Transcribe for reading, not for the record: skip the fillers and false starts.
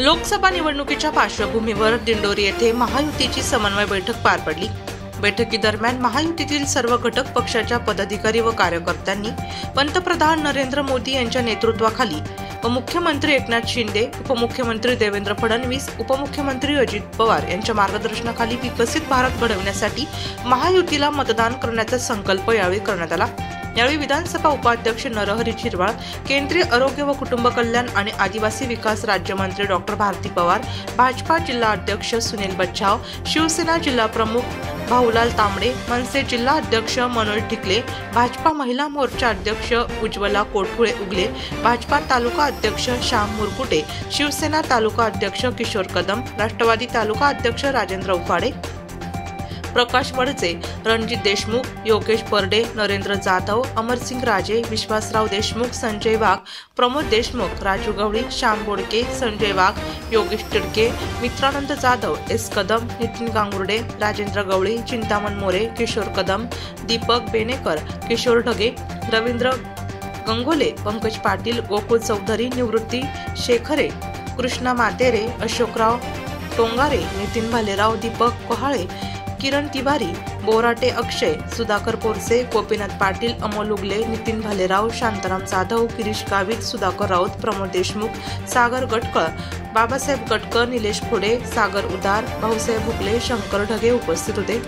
लोकसभा निवडणुकीच्या पार्श्वभूमीवर दिंडोरी येथे महायुतीची समन्वय बैठक पार पडली। बैठकीदरम्यान महायुतीतील सर्व घटक पक्षाच्या पदाधिकारी व कार्यकर्त्यांनी पंतप्रधान नरेंद्र मोदी यांच्या नेतृत्वाखाली व मुख्यमंत्री एकनाथ शिंदे, उपमुख्यमंत्री देवेंद्र फडणवीस, उपमुख्यमंत्री अजित पवार यांच्या मार्गदर्शनाखाली विकसित भारत घडवण्यासाठी महायुतीला मतदान करण्याचा संकल्प यावेळी करण्यात आला। यावेळी विधानसभा उपाध्यक्ष नरहरी झिरवाळ, केंद्रीय आरोग्य व कुटुंब कल्याण आणि आदिवासी विकास राज्यमंत्री डॉक्टर भारती पवार, भाजपा जिल्हा अध्यक्ष सुनील बच्छाव, शिवसेना जिल्हा प्रमुख भाऊलाल तांबडे, मनसे जिल्हा अध्यक्ष मनोज ढिकले, भाजपा महिला मोर्चा अध्यक्ष उज्ज्वला कोठुळे उगले, भाजपा तालुका अध्यक्ष श्याम मुरकुटे, शिवसेना तालुका अध्यक्ष किशोर कदम, राष्ट्रवादी तालुका अध्यक्ष राजेंद्र उफाडे, प्रकाश वडचे, रणजित देशमुख, योगेश बर्डे, नरेंद्र जाधव, अमरसिंग राजे, विश्वासराव देशमुख, संजय वाघ, प्रमोद देशमुख, राजू गवळी, श्याम बोडके, संजय वाघ, योगेश टिडके, मित्रानंद जाधव, एस कदम, नितीन गांगुर्डे, राजेंद्र गवळी, चिंतामण मोरे, किशोर कदम, दीपक बेनेकर, किशोर ढगे, रवींद्र गंगोले, पंकज पाटील, गोकुळ चौधरी, निवृत्ती शेखरे, कृष्णा मातेरे, अशोकराव टोंगारे, नितीन भालेराव, दीपक कोहाळे, किरण तिवारी, बोराटे अक्षय, सुधाकर पोरसे, गोपीनाथ पाटील, अमोल उगले, नितीन भालेराव, शांताराम जाधव, गिरीश गावित, सुधाकर राऊत, प्रमोद देशमुख, सागर गटकळ, बाबासाहेब गटकर, निलेश खोडे, सागर उदार, भाऊसाहेब भुकले, शंकर ढगे उपस्थित होते।